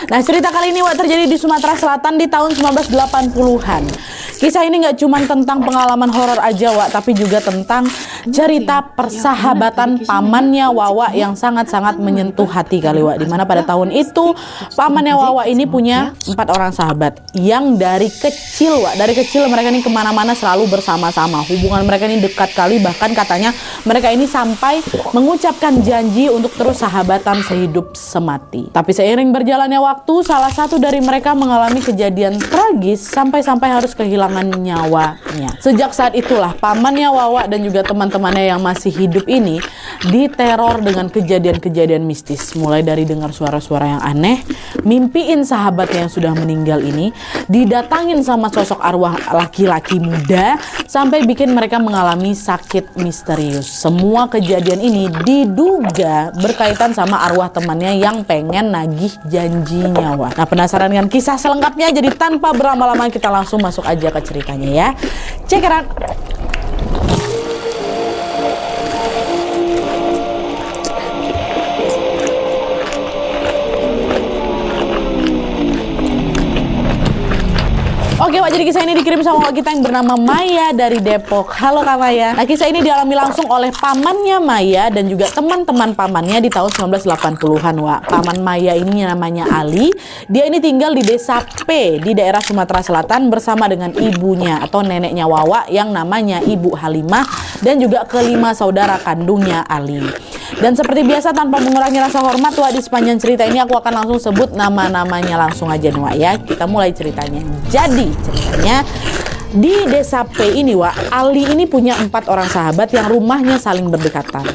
Nah, cerita kali ini terjadi di Sumatera Selatan di tahun 1980-an. Kisah ini nggak cuma tentang pengalaman horor aja, Wak, tapi juga tentang cerita persahabatan pamannya Wawa yang sangat-sangat menyentuh hati kali, Wak. Dimana pada tahun itu pamannya Wawa ini punya 4 orang sahabat yang dari kecil, Wak. Dari kecil mereka ini kemana-mana selalu bersama-sama. Hubungan mereka ini dekat kali, bahkan katanya mereka ini sampai mengucapkan janji untuk terus sahabatan sehidup semati. Tapi seiring berjalannya waktu, salah satu dari mereka mengalami kejadian tragis sampai-sampai harus kehilangan nyawanya. Sejak saat itulah pamannya Wawa dan juga teman-temannya yang masih hidup ini diteror dengan kejadian-kejadian mistis. Mulai dari dengar suara-suara yang aneh, mimpiin sahabatnya yang sudah meninggal ini, didatangin sama sosok arwah laki-laki muda, sampai bikin mereka mengalami sakit misterius. Semua kejadian ini diduga berkaitan sama arwah temannya yang pengen nagih janji nyawa. Nah, penasaran dengan kisah selengkapnya? Jadi tanpa berlama-lama kita langsung masuk aja ke ceritanya ya. Check it out. Oke, Wak, jadi kisah ini dikirim sama Wak kita yang bernama Maya dari Depok. Halo Kak Maya. Nah, kisah ini dialami langsung oleh pamannya Maya dan juga teman-teman pamannya di tahun 1980-an, Wak. Paman Maya ini namanya Ali. Dia ini tinggal di desa P di daerah Sumatera Selatan bersama dengan ibunya atau neneknya Wawa yang namanya Ibu Halimah dan juga kelima saudara kandungnya Ali. Dan seperti biasa tanpa mengurangi rasa hormat, Wak, di sepanjang cerita ini aku akan langsung sebut nama-namanya langsung aja nih, Wak, ya. Kita mulai ceritanya. Jadi ceritanya di desa P ini, Wak, Ali ini punya 4 orang sahabat yang rumahnya saling berdekatan.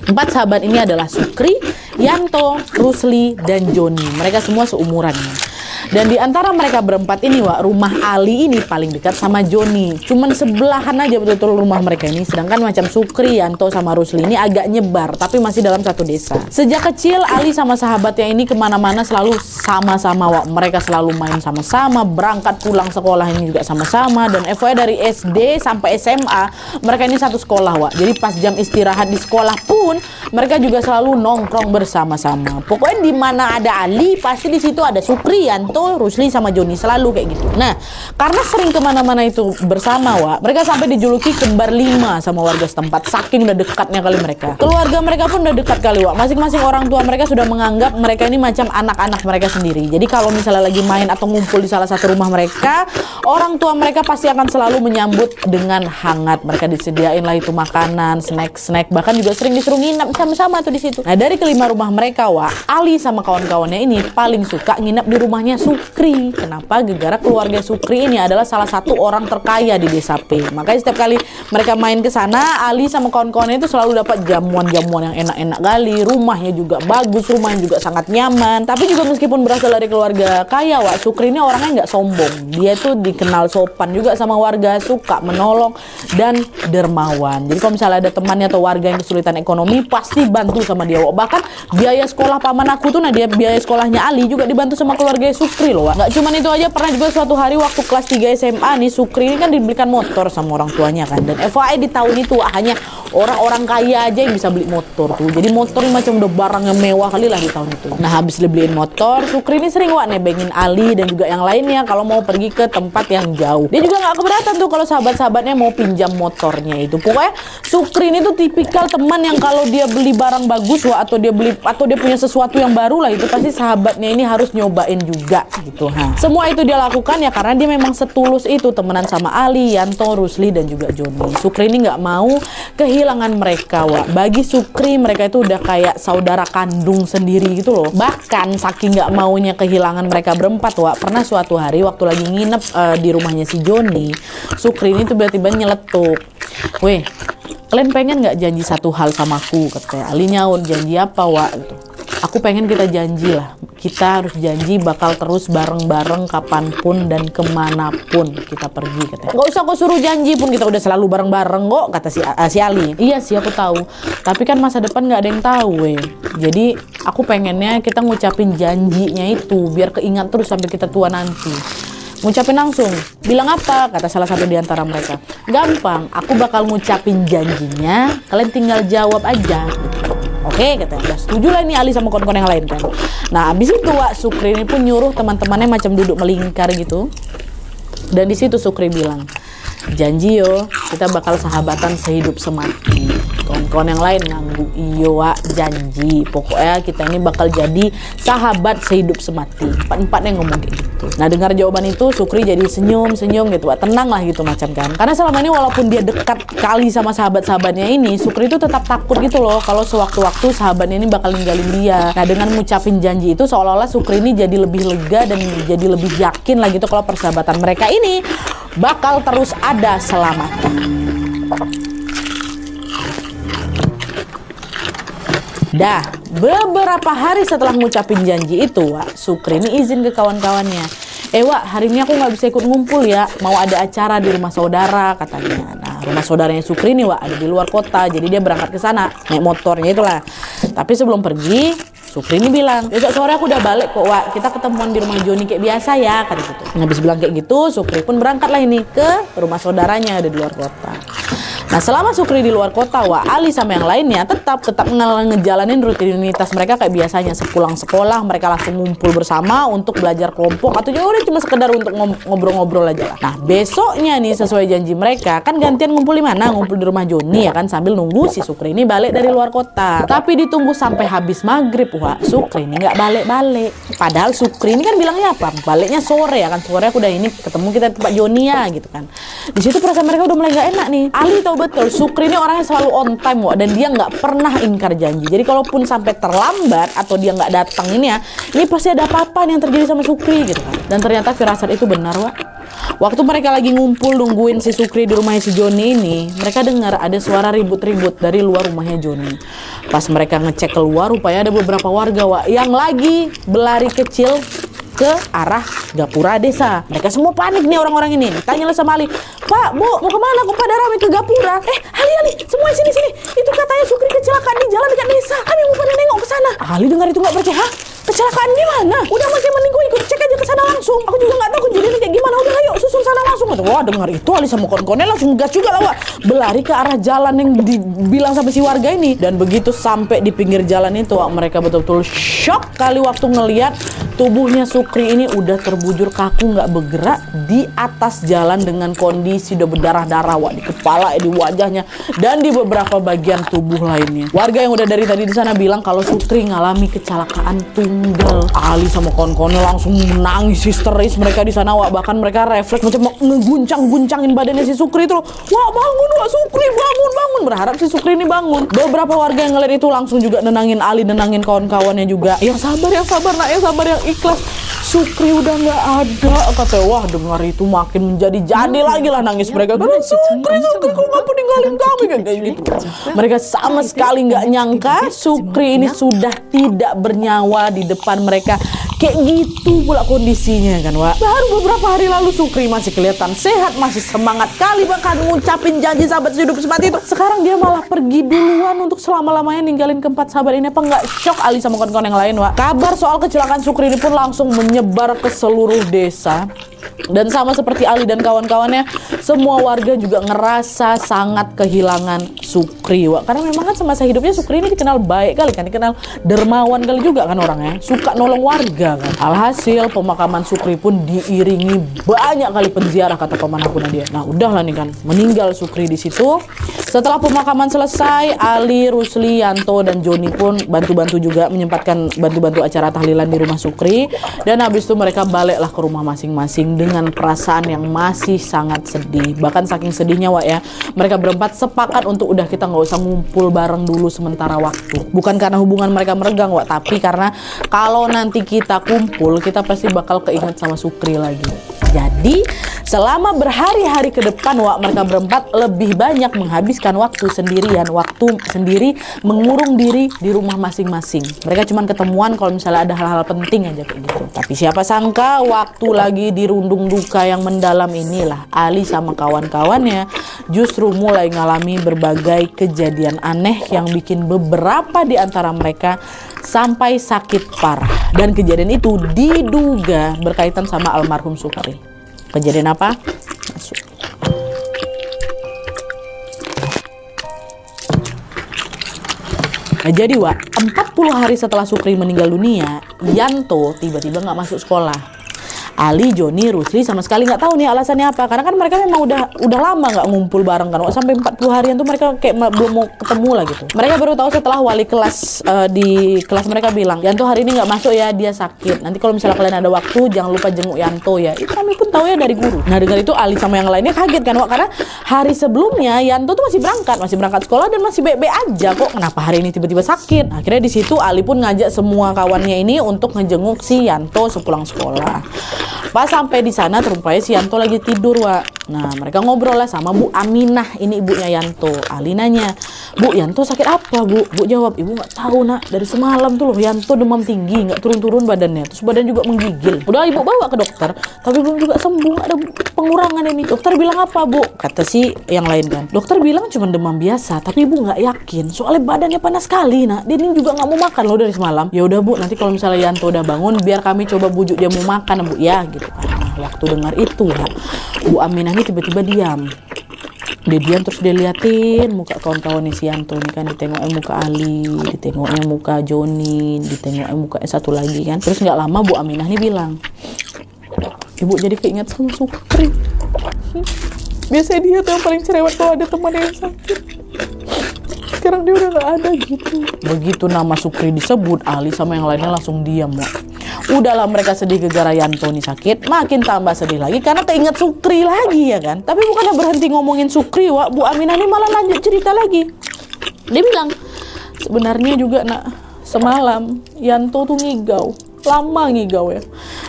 4 sahabat ini adalah Sukri, Yanto, Rusli, dan Joni. Mereka semua seumurannya. Dan di antara mereka berempat ini, Wak, rumah Ali ini paling dekat sama Joni. Cuman sebelahan aja betul-betul rumah mereka ini. Sedangkan macam Sukri, Yanto, sama Rusli ini agak nyebar, tapi masih dalam satu desa. Sejak kecil, Ali sama sahabatnya ini kemana-mana selalu sama-sama, Wak. Mereka selalu main sama-sama, berangkat pulang sekolah ini juga sama-sama. Dan FYI dari SD sampai SMA, mereka ini satu sekolah, Wak. Jadi pas jam istirahat di sekolah pun, mereka juga selalu nongkrong bersama-sama. Pokoknya di mana ada Ali, pasti di situ ada Sukri, Yanto, Rusli, sama Joni, selalu kayak gitu. Nah, karena sering kemana-mana itu bersama, Wak, mereka sampai dijuluki kembar 5 sama warga setempat, saking udah dekatnya kali mereka. Keluarga mereka pun udah dekat kali, Wak. Masing-masing orang tua mereka sudah menganggap mereka ini macam anak-anak mereka sendiri. Jadi kalau misalnya lagi main atau ngumpul di salah satu rumah mereka, orang tua mereka pasti akan selalu menyambut dengan hangat. Mereka disediain lah itu makanan, snack-snack, bahkan juga sering disuruh nginap sama-sama tuh di situ. Nah, dari kelima rumah mereka, Wak, Ali sama kawan-kawannya ini paling suka nginap di rumahnya Sukri. Kenapa? Gara-gara keluarga Sukri ini adalah salah satu orang terkaya di desa P. Makanya setiap kali mereka main ke sana, Ali sama kawan-kawannya itu selalu dapat jamuan-jamuan yang enak-enak kali. Rumahnya juga bagus, rumahnya juga sangat nyaman. Tapi juga meskipun berasal dari keluarga kaya, Wak, Sukri ini orangnya nggak sombong. Dia tuh dikenal sopan juga sama warga, suka menolong dan dermawan. Jadi kalau misalnya ada temannya atau warga yang kesulitan ekonomi, pasti bantu sama dia, Wak. Bahkan biaya sekolah paman aku tuh, nah dia biaya sekolahnya Ali juga dibantu sama keluarga Sukri loh, Wak. Nggak cuman itu aja, pernah juga suatu hari waktu kelas 3 SMA nih, Sukri ini kan dibelikan motor sama orang tuanya kan. Dan FYI di tahun itu, Wak, hanya orang-orang kaya aja yang bisa beli motor tuh. Jadi motor ini macam udah barang yang mewah kali lah di tahun itu. Nah, habis dibeliin motor, Sukri ini sering, Wak, nebengin Ali dan juga yang lainnya kalau mau pergi ke tempat yang jauh. Dia juga nggak keberatan tuh kalau sahabat-sahabatnya mau pinjam motornya itu. Pokoknya Sukri ini tuh tipikal teman yang kalau dia beli barang bagus, Wak, atau dia punya sesuatu yang baru lah, itu pasti sahabatnya ini harus nyobain juga gitu. Semua itu dia lakukan ya karena dia memang setulus itu temenan sama Ali, Yanto, Rusli, dan juga Joni. Sukri ini nggak mau kehilangan mereka, Wak. Bagi Sukri mereka itu udah kayak saudara kandung sendiri gitu loh. Bahkan saking nggak maunya kehilangan mereka berempat, Wak, pernah suatu hari waktu lagi nginep di rumahnya si Joni, Sukri ini tuh tiba-tiba nyeletuk, "Weh, kalian pengen nggak janji satu hal sama aku?" katanya. Ali nyaut, "Janji apa, Wak?" gitu. "Aku pengen kita janji lah. Kita harus janji bakal terus bareng-bareng kapanpun dan kemanapun kita pergi," katanya. "Gak usah kau suruh janji pun, kita udah selalu bareng-bareng kok," kata si Ali. "Iya sih, aku tahu. Tapi kan masa depan gak ada yang tahu, weh. Jadi aku pengennya kita ngucapin janjinya itu biar keingat terus sampai kita tua nanti." "Ngucapin langsung." "Bilang apa?" kata salah satu di antara mereka. "Gampang, aku bakal ngucapin janjinya, kalian tinggal jawab aja." Oke, katanya udah setuju lah ini Ali sama kawan-kawan yang lain kan. Nah abis itu Wak, Sukri ini pun nyuruh teman-temannya macam duduk melingkar gitu. Dan di situ Sukri bilang, janji yo, kita bakal sahabatan sehidup semati. Kawan-kawan yang lain nganggu, iyo Wak, janji. Pokoknya kita ini bakal jadi sahabat sehidup semati. Empat-empatnya ngomong kayak gitu. Nah dengar jawaban itu Sukri jadi senyum-senyum gitu Wak, tenang lah gitu macam kan. Karena selama ini walaupun dia dekat kali sama sahabat-sahabatnya ini, Sukri itu tetap takut gitu loh kalau sewaktu-waktu sahabatnya ini bakal ninggalin dia. Nah dengan ngucapin janji itu seolah-olah Sukri ini jadi lebih lega dan jadi lebih yakin lah gitu kalau persahabatan mereka ini bakal terus ada selamanya. Dah, beberapa hari setelah ngucapin janji itu, Wak, Sukri ini izin ke kawan-kawannya. Wak, hari ini aku nggak bisa ikut ngumpul ya, mau ada acara di rumah saudara katanya. Nah, rumah saudaranya Sukri ini Wak ada di luar kota, jadi dia berangkat ke sana naik motornya itulah. Tapi sebelum pergi, Sukri ini bilang, besok sore aku udah balik kok Wak, kita ketemuan di rumah Joni kayak biasa ya, kata gitu. Habis bilang kayak gitu, Sukri pun berangkat lah ini ke rumah saudaranya ada di luar kota. Nah selama Sukri di luar kota Wak, Ali sama yang lainnya tetap ngejalanin rutinitas mereka kayak biasanya. Sepulang sekolah mereka langsung ngumpul bersama untuk belajar kelompok atau udah cuma sekedar untuk ngobrol-ngobrol aja lah. Nah besoknya nih sesuai janji mereka kan gantian ngumpul di mana? Ngumpul di rumah Joni ya kan, sambil nunggu si Sukri ini balik dari luar kota. Tapi ditunggu sampai habis maghrib Wak, Sukri ini nggak balik-balik. Padahal Sukri ini kan bilangnya apa? Baliknya sore ya kan, sore aku udah ini ketemu kita di tempat Joni ya gitu kan. Di situ perasaan mereka udah mulai nggak enak nih. Ali tahu betul Sukri ini orangnya selalu on time Wak, dan dia nggak pernah ingkar janji. Jadi kalaupun sampai terlambat atau dia nggak datang ini ya, ini pasti ada apa-apa yang terjadi sama Sukri gitu kan. Dan ternyata firasat itu benar Wak. Waktu mereka lagi ngumpul nungguin si Sukri di rumahnya si Joni ini, mereka dengar ada suara ribut-ribut dari luar rumahnya Joni. Pas mereka ngecek keluar, rupanya ada beberapa warga Wak yang lagi berlari kecil ke arah gapura desa. Mereka semua panik nih orang-orang ini. Tanyalah sama Ali, Pak, Bu, mau kemana kok pada ramai ke gapura? Ali, semua sini. Itu katanya Sukri kecelakaan di jalan dekat desa. Kami mau pada nengok ke sana. Ali dengar itu nggak percaya. Hah? Kecelakaan di mana? Udah masih mending gue ikut cek aja ke sana langsung. Aku juga nggak tahu kejadiannya kayak gimana. Udah ayo susul sana langsung. Wah dengar itu Ali sama kawan-kawannya langsung gas juga lah Wak. Berlari ke arah jalan yang dibilang sama si warga ini. Dan begitu sampai di pinggir jalan itu Wak, mereka betul-betul shock kali waktu ngelihat tubuhnya Sukri ini udah terbujur kaku nggak bergerak di atas jalan dengan kondisi udah berdarah-darah Wak, di kepala, di wajahnya, dan di beberapa bagian tubuh lainnya. Warga yang udah dari tadi di sana bilang kalau Sukri ngalami kecelakaan tunggal. Ali sama kawan-kawannya langsung menangis histeris mereka di sana Wak, bahkan mereka refleks macam ngeguncang-guncangin badannya si Sukri itu loh. Wah bangun Wak, Sukri bangun, berharap si Sukri ini bangun. Beberapa warga yang ngeliat itu langsung juga nenangin Ali, nenangin kawan-kawannya juga. Yang sabar nak, yang sabar, yang ikhlas. Sukri udah nggak ada, kata. Wah dengar itu makin menjadi-jadi lagi lah nangis mereka. Karena Sukri kok ngapa ninggalin kami kayak gitu. Mereka sama sekali nggak nyangka Sukri ini sudah tidak bernyawa di depan mereka. Kayak gitu pula kondisinya kan Wak. Baru beberapa hari lalu Sukri masih kelihatan sehat, masih semangat kali bahkan ngucapin janji sahabat hidup semati itu. Sekarang dia malah pergi duluan untuk selama-lamanya ninggalin keempat sahabat ini. Apa nggak shock Ali sama kawan-kawan yang lain Wak? Kabar soal kecelakaan Sukri ini pun langsung menyebar ke seluruh desa. Dan sama seperti Ali dan kawan-kawannya, semua warga juga ngerasa sangat kehilangan Sukri Wak. Karena memang kan semasa hidupnya Sukri ini dikenal baik kali kan, dikenal dermawan kali juga kan orangnya, suka nolong warga kan. Alhasil pemakaman Sukri pun diiringi banyak kali penziarah kata pemanapun dia. Nah udahlah nih kan, meninggal Sukri di situ. Setelah pemakaman selesai, Ali, Rusli, Yanto, dan Joni pun bantu-bantu juga menyempatkan bantu-bantu acara tahlilan di rumah Sukri. Dan habis itu mereka baliklah ke rumah masing-masing dengan perasaan yang masih sangat sedih. Bahkan saking sedihnya Wak ya, mereka berempat sepakat untuk udah kita nggak usah ngumpul bareng dulu sementara waktu. Bukan karena hubungan mereka meregang Wak, tapi karena kalau nanti kita kumpul, kita pasti bakal keinget sama Sukri lagi. Jadi selama berhari-hari ke depan Wak, mereka berempat lebih banyak menghabiskan waktu sendirian, waktu sendiri mengurung diri di rumah masing-masing. Mereka cuma ketemuan kalau misalnya ada hal-hal penting aja kayak gitu. Tapi siapa sangka waktu lagi dirundung duka yang mendalam inilah Ali sama kawan-kawannya justru mulai ngalami berbagai kejadian aneh yang bikin beberapa di antara mereka sampai sakit parah. Dan kejadian itu diduga berkaitan sama almarhum Sukri. Kejadian apa? Masuk. Nah, jadi Wak, 40 hari setelah Sukri meninggal dunia, Yanto tiba-tiba nggak masuk sekolah. Ali, Joni, Rusli sama sekali nggak tahu nih alasannya apa. Karena kan mereka memang udah lama nggak ngumpul bareng kan. Sampai 40 harian tuh mereka kayak belum mau ketemu lah gitu. Mereka baru tahu setelah wali kelas di kelas mereka bilang, Yanto hari ini nggak masuk ya, dia sakit. Nanti kalau misalnya kalian ada waktu, jangan lupa jenguk Yanto ya. Itu kami pun tahu ya dari guru. Nah, dengan itu Ali sama yang lainnya kaget kan, Wak. Karena hari sebelumnya Yanto tuh masih berangkat sekolah dan masih baik-baik aja kok. Kenapa hari ini tiba-tiba sakit? Akhirnya di situ Ali pun ngajak semua kawannya ini untuk ngejenguk si Yanto sepulang sekolah. Pas sampai di sana rupanya si Yanto lagi tidur, Wak. Nah, mereka ngobrol lah sama Bu Aminah, ini ibunya Yanto. Ali nanya, "Bu, Yanto sakit apa, Bu?" Bu jawab, "Ibu nggak tahu, Nak. Dari semalam tuh loh Yanto demam tinggi, nggak turun-turun badannya. Terus badan juga menggigil. Udah Ibu bawa ke dokter, tapi belum juga sembuh. Ada pengurangan ini." Dokter bilang apa, Bu? Kata si yang lain kan. Dokter bilang cuma demam biasa, tapi Ibu nggak yakin. Soalnya badannya panas sekali, Nak. Dia ini juga nggak mau makan loh dari semalam. Ya udah, Bu, nanti kalau misalnya Yanto udah bangun, biar kami coba bujuk dia mau makan, Bu, ya gitu kan. Nah, waktu dengar itu ya, Bu Aminah ini tiba-tiba diam. Dia diam terus dia liatin muka kawan-kawan si Yanto ini kan. Ditengoknya muka Ali, ditengoknya muka Joni, ditengoknya muka satu lagi kan. Terus nggak lama Bu Aminah ini bilang, "Ibu jadi keinget sama Sukri. Biasanya dia tuh yang paling cerewet kalau ada teman yang sakit. Sekarang dia udah nggak ada gitu." Begitu nama Sukri disebut, Ali sama yang lainnya langsung diam, Wak. Udahlah mereka sedih gara-gara Yanto nih sakit, makin tambah sedih lagi karena keinget Sukri lagi ya kan. Tapi bukannya berhenti ngomongin Sukri, Wak, Bu Aminah ini malah lanjut cerita lagi. Dia bilang, "Sebenarnya juga, Nak, semalam Yanto tuh ngigau. Lama ngigau ya.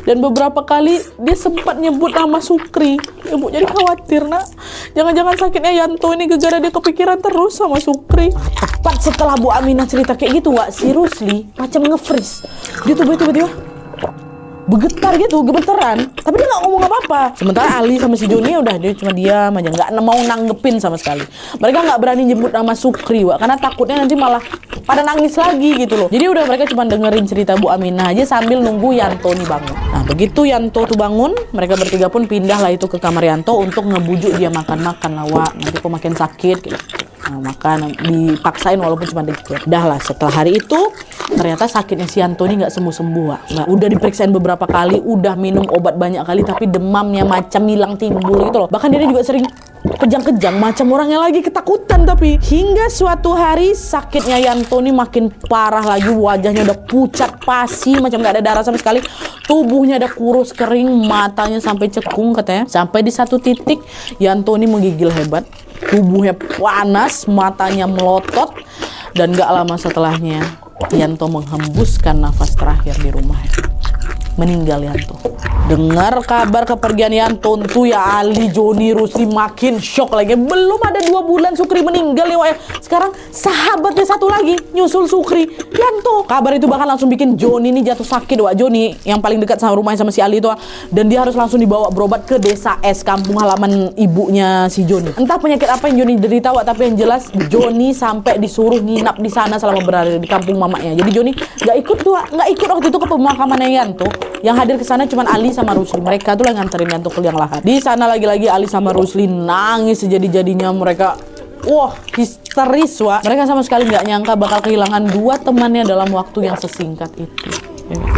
Dan beberapa kali dia sempat nyebut nama Sukri. Ibu jadi khawatir, Nak. Jangan-jangan sakitnya Yanto ini gara-gara dia kepikiran terus sama Sukri." Tepat setelah Bu Aminah cerita kayak gitu, Wak, si Rusli macam nge-freeze. Dia tuh tiba-tiba bergetar gitu, gemeteran. Tapi dia nggak ngomong apa-apa. Sementara Ali sama si Joni udah dia cuma diam aja, nggak mau nanggepin sama sekali. Mereka nggak berani nyebut nama Sukri, Wak, karena takutnya nanti malah pada nangis lagi gitu loh. Jadi udah mereka cuma dengerin cerita Bu Aminah aja sambil nunggu Yanto nih bangun. Nah, begitu Yanto tuh bangun, mereka bertiga pun pindah lah itu ke kamar Yanto untuk ngebujuk dia makan-makan lah, Wak. Nanti kok makin sakit gitu. Nah, makan dipaksain walaupun cuma dikit. Dah lah setelah hari itu ternyata sakitnya si Yanto ini nggak sembuh-sembuh, Wak. Nah, udah diperiksain beberapa kali, udah minum obat banyak kali, tapi demamnya macam hilang timbul gitu loh. Bahkan dia juga sering kejang-kejang macam orangnya lagi ketakutan. Tapi hingga suatu hari sakitnya Yanto ini makin parah lagi, wajahnya udah pucat pasi macam nggak ada darah sama sekali, tubuhnya ada kurus kering, matanya sampai cekung katanya. Sampai di satu titik Yanto ini menggigil hebat, tubuhnya panas, matanya melotot, dan gak lama setelahnya Yanto menghembuskan nafas terakhir di rumahnya. Meninggal Yanto. Dengar kabar kepergian Yanto tuh ya Ali, Joni, Rusli makin shock lagi. Belum ada 2 bulan Sukri meninggal ya, Wak. Sekarang sahabatnya satu lagi nyusul Sukri, Yanto. Kabar itu bahkan langsung bikin Joni ini jatuh sakit, Wak. Joni yang paling dekat sama rumahnya sama si Ali itu, Wak. Dan dia harus langsung dibawa berobat ke desa S, kampung halaman ibunya si Joni. Entah penyakit apa yang Joni derita, Wak, tapi yang jelas Joni sampai disuruh nginap di sana selama berada di kampung mamanya. Jadi Joni nggak ikut tuh, Wak. Nggak ikut waktu itu ke pemakamannya Yanto. Yang hadir ke sana cuma Ali sama Rusli. Mereka tuh yang nganterin Yanto ke liang lahat. Di sana lagi-lagi Ali sama Rusli nangis sejadi-jadinya. Mereka histeris, Wak. Mereka sama sekali nggak nyangka bakal kehilangan 2 temannya dalam waktu yang sesingkat itu.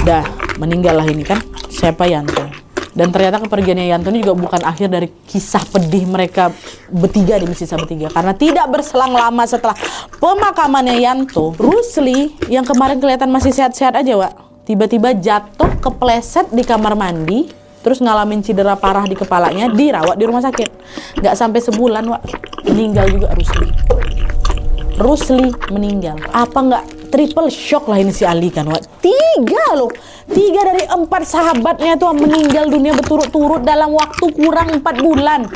Dah meninggal lah ini kan siapa, Yanto. Dan ternyata kepergiannya Yanto ini juga bukan akhir dari kisah pedih mereka bertiga di Sisa Bertiga. Karena tidak berselang lama setelah pemakamannya Yanto, Rusli yang kemarin kelihatan masih sehat-sehat aja, Wak, tiba-tiba jatuh kepleset di kamar mandi, terus ngalamin cedera parah di kepalanya, dirawat di rumah sakit. Nggak sampai sebulan, Wak, meninggal juga Rusli. Rusli meninggal. Apa nggak triple shock lah ini si Ali kan, Wak. 3 loh. 3 dari 4 sahabatnya tuh meninggal dunia berturut-turut dalam waktu kurang 4 bulan.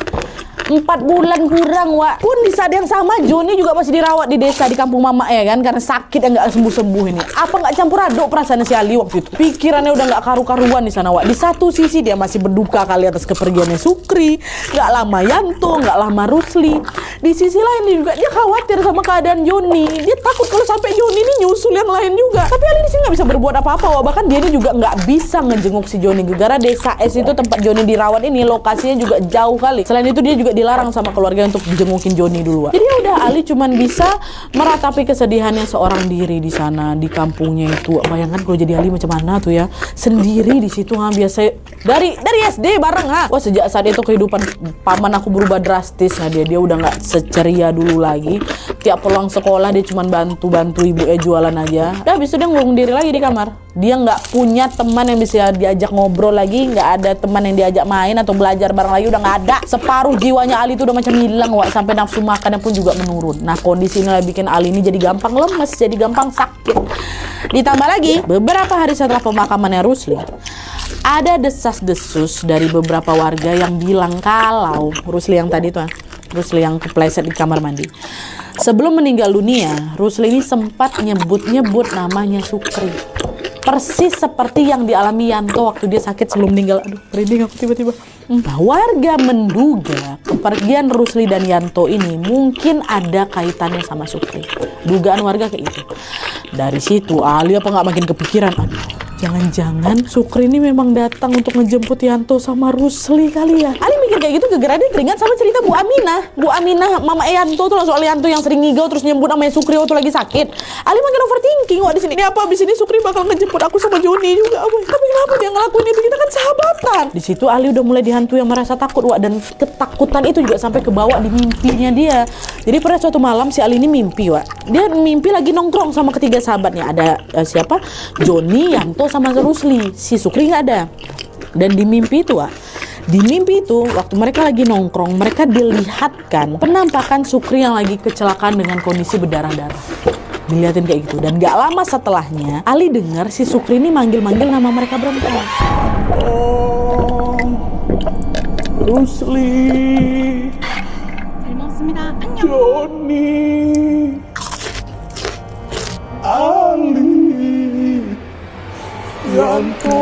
4 bulan kurang, Wak. Pun di saat yang sama Joni juga masih dirawat di desa di kampung mama ya kan, karena sakit yang nggak sembuh-sembuh ini. Apa nggak campur aduk perasaan si Ali waktu itu? Pikirannya udah nggak karu-karuan di sana, Wak. Di satu sisi dia masih berduka kali atas kepergiannya Sukri, nggak lama Yanto, nggak lama Rusli. Di sisi lain juga dia khawatir sama keadaan Joni. Dia takut kalau sampai Joni ini nyusul yang lain juga. Tapi Ali di sini nggak bisa berbuat apa-apa, Wak. Bahkan dia ini juga nggak bisa ngejenguk si Joni gara-gara desa S itu tempat Joni dirawat ini lokasinya juga jauh kali. Selain itu dia juga dilarang sama keluarga untuk jengukin Joni dulu, Wak. Jadi ya udah, Ali cuman bisa meratapi kesedihannya seorang diri di sana di kampungnya itu. Bayangkan kalau jadi Ali macam mana tuh ya, sendiri di situ biasa dari SD bareng Wah, sejak saat itu kehidupan paman aku berubah drastis. Nah, dia udah nggak seceria dulu lagi. Tiap pulang sekolah dia cuman bantu ibunya jualan aja. Udah habis itu dia ngurung diri lagi di kamar. Dia nggak punya teman yang bisa diajak ngobrol lagi, nggak ada teman yang diajak main atau belajar bareng lagi, udah nggak ada. Separuh jiwanya Ali itu udah macam hilang, Wak, sampai nafsu makannya pun juga menurun. Nah, kondisi inilah bikin Ali ini jadi gampang lemes, jadi gampang sakit. Ditambah lagi, beberapa hari setelah pemakamannya Rusli, ada desas-desus dari beberapa warga yang bilang kalau Rusli yang tadi tuh, Rusli yang kepleset di kamar mandi. Sebelum meninggal dunia, Rusli ini sempat nyebut-nyebut namanya Sukri. Persis seperti yang dialami Yanto waktu dia sakit sebelum meninggal. Aduh, merinding aku tiba-tiba. Nah, warga menduga kepergian Rusli dan Yanto ini mungkin ada kaitannya sama Sukri. Dugaan warga kayak gitu. Dari situ Ali apa nggak makin kepikiran, aduh, jangan-jangan Sukri ini memang datang untuk ngejemput Yanto sama Rusli kali ya. Ali mikir kayak gitu gara-gara dia teringat sama cerita Bu Aminah mama Yanto tuh, soal Yanto yang sering ngigau terus nyebut namanya Sukri waktu lagi sakit. Ali makin overthinking, wah di sini ini apa abis ini Sukri bakal ngejemput aku sama Joni juga. Tapi kenapa dia ngelakuin itu? Kita kan sahabatan. Di situ Ali udah mulai dihantui yang merasa takut, wah, dan ketakutan itu juga sampai kebawa di mimpinya dia. Jadi pada suatu malam si Ali ini mimpi, wah. Dia mimpi lagi nongkrong sama ketiga sahabatnya. Ada siapa? Joni, Yanto sama Rusli. Si Sukri nggak ada. Dan di mimpi itu, di mimpi itu waktu mereka lagi nongkrong, mereka dilihatkan penampakan Sukri yang lagi kecelakaan dengan kondisi berdarah-darah. Dilihatin kayak gitu. Dan gak lama setelahnya Ali dengar si Sukri ini manggil-manggil nama mereka berempat. Oh, Rusli, Joni, Ali, Yanto,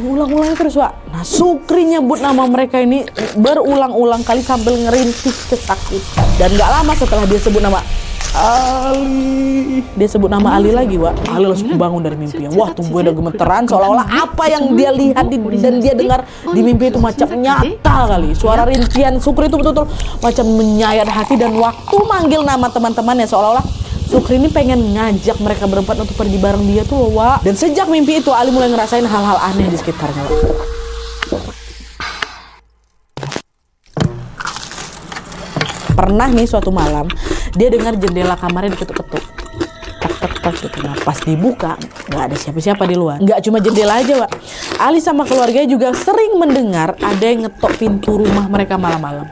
diulang-ulang terus, Wak. Nah, Sukri nyebut nama mereka ini berulang-ulang kali sambil ngerintih kesakitan. Dan gak lama setelah dia sebut nama Ali, dia sebut nama Ali lagi, Wak. Ali langsung bangun dari mimpinya. Wah, tubuhnya udah gemeteran, seolah-olah apa yang dia lihat dan dia dengar di mimpi itu macam nyata kali. Suara rincian Sukri itu betul-betul macam menyayat hati. Dan waktu manggil nama teman-temannya, seolah-olah Sukri ini pengen ngajak mereka berempat untuk pergi bareng dia tuh, Wak. Dan sejak mimpi itu Ali mulai ngerasain hal-hal aneh di sekitarnya, Wak. Pernah nih suatu malam dia dengar jendela kamarnya diketuk-ketuk. Tak gitu. Nah, pas dibuka nggak ada siapa-siapa di luar. Nggak cuma jendela aja, Wak. Ali sama keluarganya juga sering mendengar ada yang ngetok pintu rumah mereka malam-malam.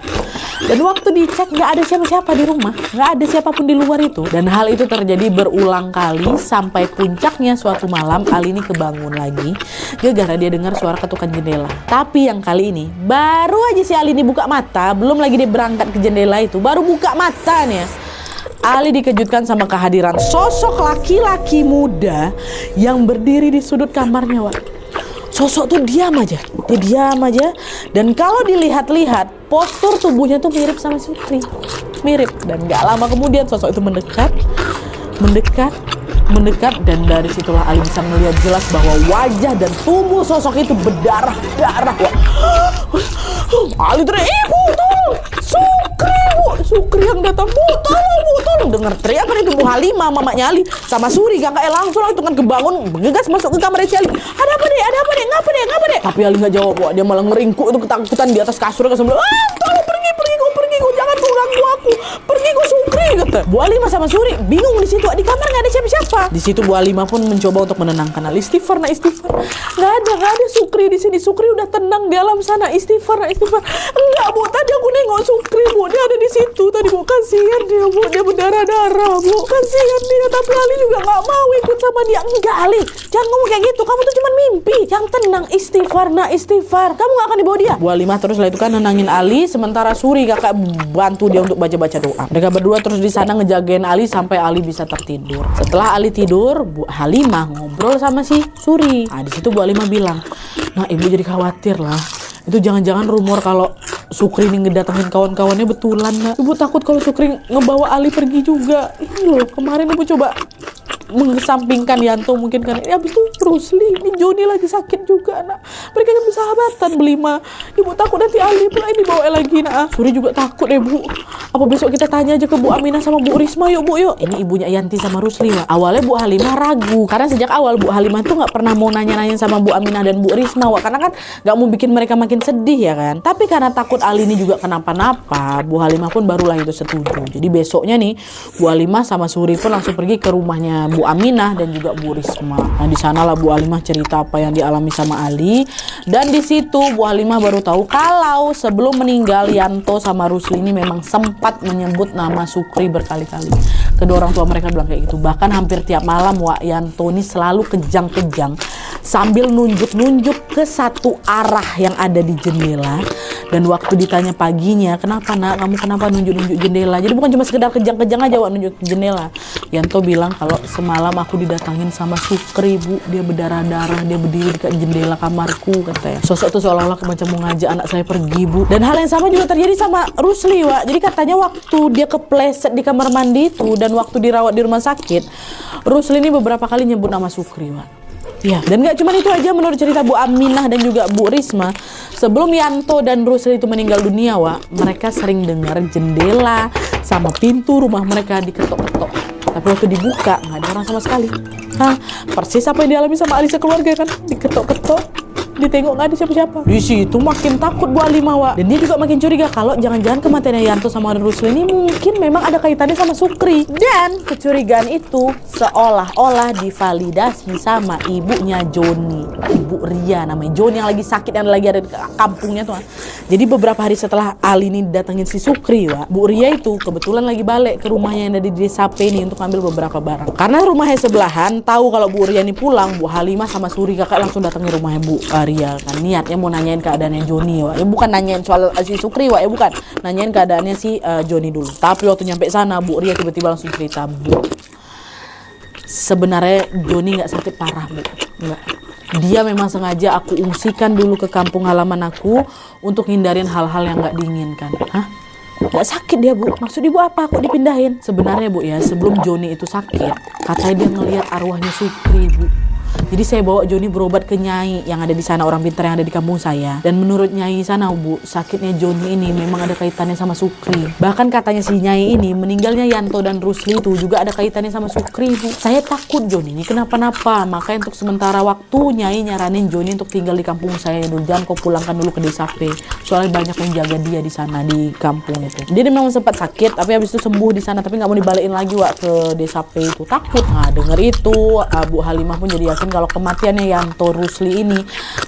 Dan waktu dicek nggak ada siapa-siapa di rumah, nggak ada siapapun di luar itu. Dan hal itu terjadi berulang kali sampai puncaknya suatu malam Ali ini kebangun lagi gara-gara dia dengar suara ketukan jendela. Tapi yang kali ini baru aja si Ali ini buka mata, belum lagi dia berangkat ke jendela itu, baru buka matanya, Ali dikejutkan sama kehadiran sosok laki-laki muda yang berdiri di sudut kamarnya, Wak. Sosok tuh diam aja, dia diam aja. Dan kalau dilihat-lihat, postur tubuhnya tuh mirip sama Sukri, mirip. Dan gak lama kemudian sosok itu mendekat. Dan dari situlah Ali bisa melihat jelas bahwa wajah dan tubuh sosok itu berdarah-darah. Ali teriak, "Ibu, tolong! Sukri, Bu! Sukri yang datang, Bu! Tolong, Bu! Tolong!" Dengar teriakan itu Bu Halimah, mamanya Ali, sama Suri, kakaknya langsung itu kan kebangun, bergegas masuk ke kamar si Ali. Ada apa, Dek? Ngapa, Dek? Tapi Ali nggak jawab, Wak. Dia malah ngeringkuk itu ketakutan di atas kasur, sambil, tolong pergi, kau jangan kau ganggu aku. Pergi kau, Sukri, kata. Bu Halimah sama Suri bingung di situ, di kamar nggak ada siapa-siapa. Di situ Bu Halimah pun mencoba untuk menenangkan Ali. Istighfar. Nggak ada Sukri di sini. Sukri udah tenang di alam sana. Istighfar. Enggak, Bu. Tadi aku nengok Sukri, Bu. Dia ada di situ. Tadi, Bu. Kasihan dia, Bu. Dia berdarah-darah, Bu. Kasihan dia. Tapi Ali juga nggak mau ikut sama dia. Enggak, Ali. Jangan ngomong kayak gitu. Kamu tuh cuma mimpi. Yang tenang. Istighfar. Kamu nggak akan dibawa dia. Bu Halimah terus lah itu kan nenangin Ali. Sementara Suri kakak bantu dia untuk baca-baca doa. Mereka berdua terus di sana ngejagain Ali sampai Ali bisa tertidur. Setelah Ali tidur, Bu Halimah ngobrol sama si Suri. Nah, di situ Bu Halimah bilang, "Nah, Ibu jadi khawatir lah. Itu jangan-jangan rumor kalau Sukri ini ngedatengin kawan-kawannya betulan, Nak. Ibu takut kalau Sukri ngebawa Ali pergi juga. Ini loh, kemarin Ibu coba mengesampingkan Yanto mungkin kan. Habis itu Rusli, ini Joni lagi sakit juga nak. Mereka kan bersahabatan berlima. Ibu takut nanti Ali pula ini bawa lagi nak. Suri juga takut deh bu. Apa besok kita tanya aja ke Bu Aminah sama Bu Risma yuk bu yuk. Ini ibunya Yanti sama Rusli Wak. Awalnya Bu Halimah ragu karena sejak awal Bu Halimah tuh nggak pernah mau nanya-nanya sama Bu Aminah dan Bu Risma Wak, karena kan nggak mau bikin mereka makin sedih ya kan. Tapi karena takut Ali ini juga kenapa-napa, Bu Halimah pun barulah itu setuju. Jadi besoknya nih Bu Halimah sama Suri pun langsung pergi ke rumahnya Bu Aminah dan juga Bu Risma. Nah di sanalah Bu Halimah cerita apa yang dialami sama Ali, dan di situ Bu Halimah baru tahu kalau sebelum meninggal Yanto sama Rusli ini memang sempat menyebut nama Sukri berkali-kali. Kedua orang tua mereka bilang kayak gitu. Bahkan hampir tiap malam Wak, Yanto ini selalu kejang-kejang sambil nunjuk-nunjuk ke satu arah yang ada di jendela. Dan waktu ditanya paginya, kenapa nak, kamu kenapa nunjuk-nunjuk jendela? Jadi bukan cuma sekedar kejang-kejang aja Wak nunjuk jendela. Yanto bilang kalau semalam aku didatangin sama Sukri bu, dia berdarah-darah, dia berdiri dekat jendela kamarku katanya. Sosok tuh seolah-olah macam mau ngajak anak saya pergi bu. Dan hal yang sama juga terjadi sama Rusli Wak. Jadi katanya waktu dia kepleset di kamar mandi itu dan waktu dirawat di rumah sakit, Rusli ini beberapa kali nyebut nama Sukri Wak. Ya, dan gak cuma itu aja menurut cerita Bu Aminah dan juga Bu Risma, sebelum Yanto dan Rusli itu meninggal dunia Wak, mereka sering dengar jendela sama pintu rumah mereka diketok-ketok. Tapi waktu dibuka nggak ada orang sama sekali. Hah, persis apa yang dialami sama Ali sekeluarga kan, diketok-ketok, ditengok nggak ada siapa-siapa. Di situ makin takut Bu Halimah Wak, dan dia juga makin curiga kalau jangan-jangan kematiannya Yanto sama Rusli ini mungkin memang ada kaitannya sama Sukri. Dan kecurigaan itu seolah-olah divalidasi sama ibunya Joni, Ibu Ria namanya, Joni yang lagi sakit yang lagi ada di kampungnya tuh. Jadi beberapa hari setelah Ali ini datangin si Sukri Wak, Bu Ria itu kebetulan lagi balik ke rumahnya yang ada di desa P ini untuk ambil beberapa barang. Karena rumahnya sebelahan, tahu kalau Bu Ria ini pulang, Bu Halimah sama Suri kakak langsung datangin rumahnya Bu Ria kan, niatnya mau nanyain keadaannya Joni Wak. Ya bukan nanyain soal si Sukri Wak, ya bukan, nanyain keadaannya si Joni dulu. Tapi waktu nyampe sana Bu Ria tiba-tiba langsung cerita, Bu, sebenarnya Joni nggak sakit parah Bu, nggak. Dia memang sengaja aku ungsikan dulu ke kampung halaman aku untuk hindarin hal-hal yang nggak diinginkan. Hah? Nggak sakit dia Bu? Maksud Ibu apa? Kok dipindahin? Sebenarnya Bu ya, sebelum Joni itu sakit, katanya dia ngelihat arwahnya Sukri Bu. Jadi saya bawa Joni berobat ke Nyai yang ada di sana, orang pintar yang ada di kampung saya. Dan menurut Nyai sana Bu, sakitnya Joni ini memang ada kaitannya sama Sukri. Bahkan katanya si Nyai ini meninggalnya Yanto dan Rusli itu juga ada kaitannya sama Sukri Bu. Saya takut Joni ini kenapa-napa, makanya untuk sementara waktu Nyai nyaranin Joni untuk tinggal di kampung saya dulu. Jangan kau pulangkan dulu ke desa P, soalnya banyak yang jaga dia di sana di kampung itu. Dia memang sempat sakit, tapi habis itu sembuh di sana, tapi nggak mau dibalikin lagi Wak ke desa P itu, takut. Nah denger itu Bu Halimah pun jadi yakin kalau kematiannya Yanto, Rusli ini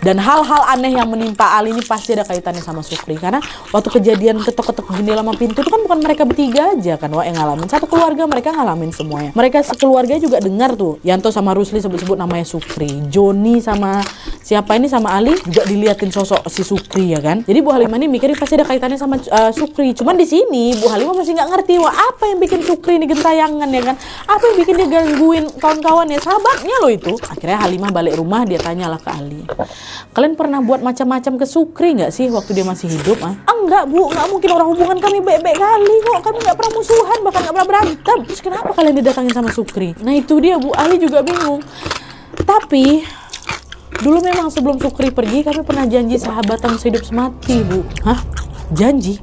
dan hal-hal aneh yang menimpa Ali ini pasti ada kaitannya sama Sukri. Karena waktu kejadian ketok-ketok jendela sama pintu itu kan bukan mereka bertiga aja kan Wak yang ngalamin, satu keluarga mereka ngalamin semuanya. Mereka sekeluarga juga dengar tuh Yanto sama Rusli sebut-sebut namanya Sukri. Joni sama siapa ini sama Ali juga diliatin sosok si Sukri ya kan. Jadi Bu Halimah ini mikirin pasti ada kaitannya sama Sukri. Cuman di sini Bu Halimah masih nggak ngerti Wak, apa yang bikin Sukri ini gentayangan ya kan, apa yang bikin dia gangguin kawan-kawannya, sahabatnya loh itu. Akhirnya Halimah balik rumah, dia tanyalah ke Ali, kalian pernah buat macam-macam ke Sukri nggak sih waktu dia masih hidup? Enggak Bu, nggak mungkin, orang hubungan kami baik-baik kali kok, kami nggak pernah musuhan, bahkan nggak pernah berantem. Terus kenapa kalian didatangin sama Sukri? Nah itu dia Bu, Ali juga bingung. Tapi dulu memang sebelum Sukri pergi kami pernah janji sahabatan sehidup semati Bu. Hah? Janji?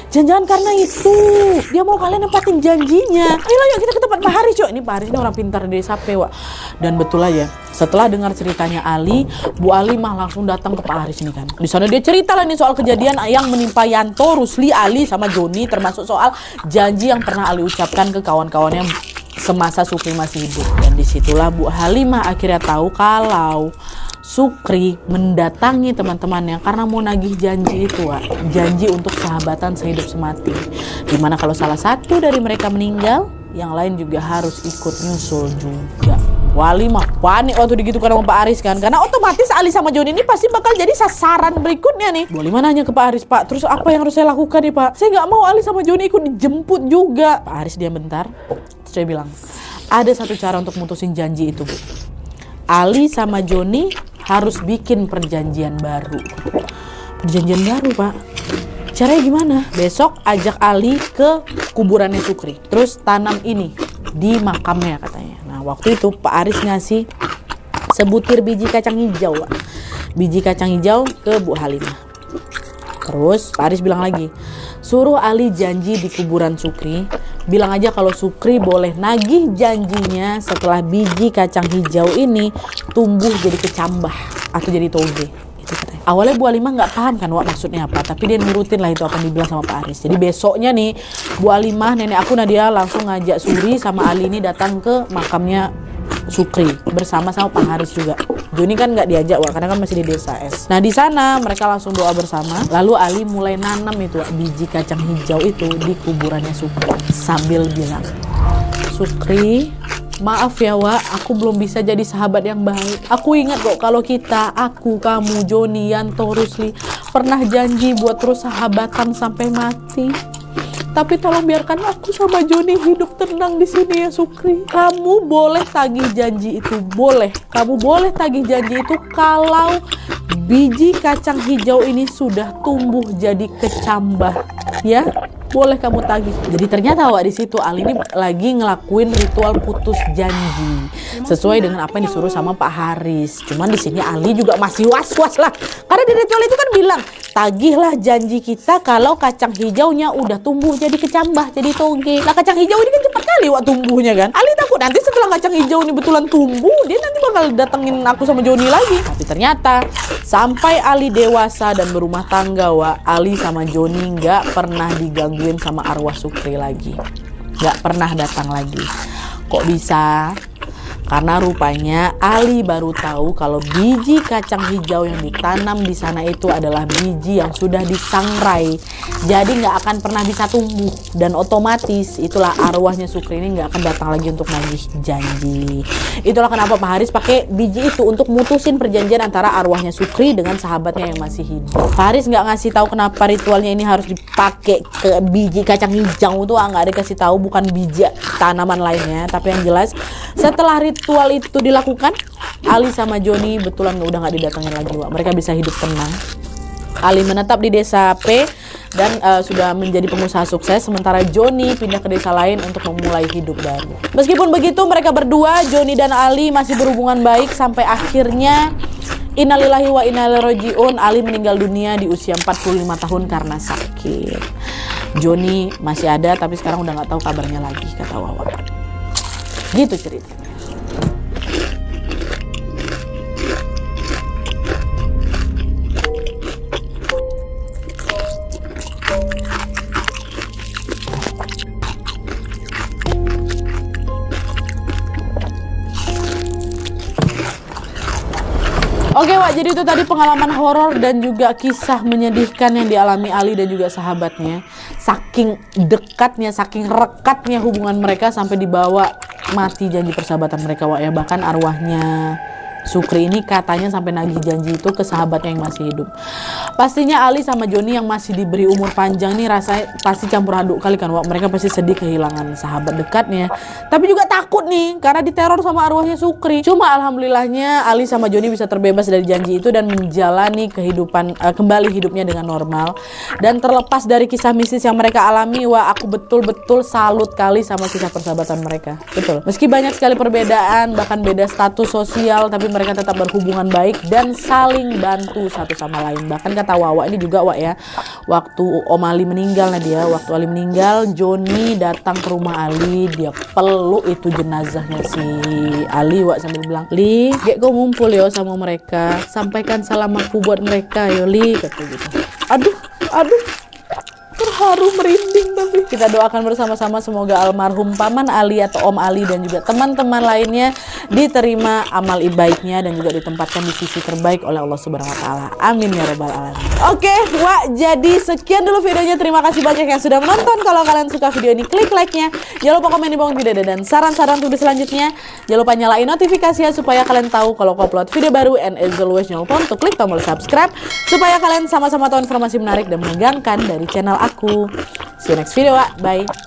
Jangan-jangan karena itu dia mau kalian nempatin janjinya. Ayo yuk kita ke tempat Pak Haris yuk. Ini Pak Haris ini orang pintar di desa P Wak. Dan betul aja, setelah dengar ceritanya Ali, Bu Halimah langsung datang ke Pak Haris ini kan. Di sana dia cerita lah nih soal kejadian yang menimpa Yanto, Rusli, Ali sama Joni, termasuk soal janji yang pernah Ali ucapkan ke kawan-kawannya semasa Sukri masih hidup. Dan disitulah Bu Halimah akhirnya tahu kalau Sukri mendatangi teman-temannya karena mau nagih janji itu Wak. Janji untuk sahabatan sehidup semati, dimana kalau salah satu dari mereka meninggal, yang lain juga harus ikut nyusul juga. Halimah panik waktu digitukan sama Pak Haris kan, karena otomatis Ali sama Joni ini pasti bakal jadi sasaran berikutnya nih. Bu Halimah nanya ke Pak Haris, Pak terus apa yang harus saya lakukan nih Pak? Saya nggak mau Ali sama Joni ikut dijemput juga. Pak Haris diam bentar, terus dia bilang, ada satu cara untuk mutusin janji itu Bu. Ali sama Joni harus bikin perjanjian baru. Perjanjian baru Pak? Caranya gimana? Besok ajak Ali ke kuburannya Sukri, terus tanam ini di makamnya katanya. Nah waktu itu Pak Aris ngasih sebutir biji kacang hijau, Wak. Biji kacang hijau ke Bu Halimah. Terus Pak Aris bilang lagi, suruh Ali janji di kuburan Sukri, bilang aja kalau Sukri boleh nagih janjinya setelah biji kacang hijau ini tumbuh jadi kecambah atau jadi toge. Itu katanya. Awalnya Bu Halimah nggak paham kan Wak maksudnya apa, tapi dia nurutin lah itu apa yang dibilang sama Pak Aris. Jadi besoknya nih Bu Halimah, nenek aku Nadia langsung ngajak Suri sama Ali ini datang ke makamnya Sukri bersama Pak Haris juga. Joni kan nggak diajak Wak, karena kan masih di desa es. Nah di sana mereka langsung doa bersama. Lalu Ali mulai nanam itu Wak, biji kacang hijau itu di kuburannya Sukri sambil bilang, Sukri, maaf ya Wak, aku belum bisa jadi sahabat yang baik. Aku ingat kok kalau kita, aku, kamu, Joni, Yanto, Rusli pernah janji buat terus sahabatan sampai mati. Tapi tolong biarkan aku sama Joni hidup tenang di sini ya Sukri. Kamu boleh tagih janji itu, boleh. Kamu boleh tagih janji itu kalau biji kacang hijau ini sudah tumbuh jadi kecambah, ya. Boleh kamu tagih. Jadi ternyata Wak di situ Ali ini lagi ngelakuin ritual putus janji sesuai dengan apa yang disuruh sama Pak Haris. Cuman di sini Ali juga masih was-was lah. Karena di ritual itu kan bilang, tagihlah janji kita kalau kacang hijaunya udah tumbuh jadi kecambah, jadi toge. Nah kacang hijau ini kan cepat kali Wak tumbuhnya kan. Ali takut nanti setelah kacang hijau ini betulan tumbuh, dia nanti bakal datengin aku sama Joni lagi. Tapi ternyata sampai Ali dewasa dan berumah tangga Wak, Ali sama Joni nggak pernah digangguin sama arwah Sukri lagi. Nggak pernah datang lagi. Kok bisa? Karena rupanya Ali baru tahu kalau biji kacang hijau yang ditanam di sana itu adalah biji yang sudah disangrai. Jadi nggak akan pernah bisa tumbuh. Dan otomatis itulah arwahnya Sukri ini nggak akan datang lagi untuk nagih janji. Itulah kenapa Pak Haris pakai biji itu untuk mutusin perjanjian antara arwahnya Sukri dengan sahabatnya yang masih hidup. Pak Haris nggak ngasih tahu kenapa ritualnya ini harus dipakai ke biji kacang hijau itu, nggak ada kasih tahu, bukan biji tanaman lainnya. Tapi yang jelas setelah ritual itu dilakukan, Ali sama Joni betulan udah nggak didatengin lagi Wak. Mereka bisa hidup tenang. Ali menetap di desa P dan sudah menjadi pengusaha sukses, sementara Joni pindah ke desa lain untuk memulai hidup baru. Meskipun begitu mereka berdua, Joni dan Ali masih berhubungan baik sampai akhirnya innalillahi wa inna ilaihi rajiun, Ali meninggal dunia di usia 45 tahun karena sakit. Joni masih ada tapi sekarang udah nggak tahu kabarnya lagi, kata Wawa. Gitu ceritanya. Oke Wak, jadi itu tadi pengalaman horor dan juga kisah menyedihkan yang dialami Ali dan juga sahabatnya. Saking dekatnya, saking rekatnya hubungan mereka sampai dibawa mati janji persahabatan mereka Wak ya. Bahkan arwahnya Sukri ini katanya sampai nagih janji itu ke sahabatnya yang masih hidup. Pastinya Ali sama Joni yang masih diberi umur panjang nih rasanya pasti campur aduk kali kan Wak. Mereka pasti sedih kehilangan sahabat dekatnya, tapi juga takut nih karena diteror sama arwahnya Sukri. Cuma alhamdulillahnya Ali sama Joni bisa terbebas dari janji itu dan menjalani kehidupan kembali hidupnya dengan normal. Dan terlepas dari kisah mistis yang mereka alami Wak, aku betul-betul salut kali sama kisah persahabatan mereka. Betul. Meski banyak sekali perbedaan, bahkan beda status sosial, tapi mereka tetap berhubungan baik dan saling bantu satu sama lain. Bahkan kata Wawa ini juga Wak ya, waktu Om Ali meninggal Nadia, waktu Ali meninggal, Joni datang ke rumah Ali, dia peluk itu jenazahnya si Ali Wak sambil bilang, Li, gek kau ngumpul yo sama mereka, sampaikan salam aku buat mereka yo Li, kata gitu. Aduh, terharu merinding. Tapi kita doakan bersama-sama semoga almarhum Paman Ali atau Om Ali dan juga teman-teman lainnya diterima amal baiknya dan juga ditempatkan di sisi terbaik oleh Allah Subhanahu wa taala. Amin ya rabbal alamin. Oke, Wak, jadi sekian dulu videonya. Terima kasih banyak yang sudah menonton. Kalau kalian suka video ini, klik like-nya. Jangan lupa komen di bawah video dan saran-saran video selanjutnya. Jangan lupa nyalain notifikasinya supaya kalian tahu kalau aku upload video baru, and as always jangan lupa untuk klik tombol subscribe supaya kalian sama-sama tahu informasi menarik dan menegangkan dari channel aku. See you next video, Wak. Bye.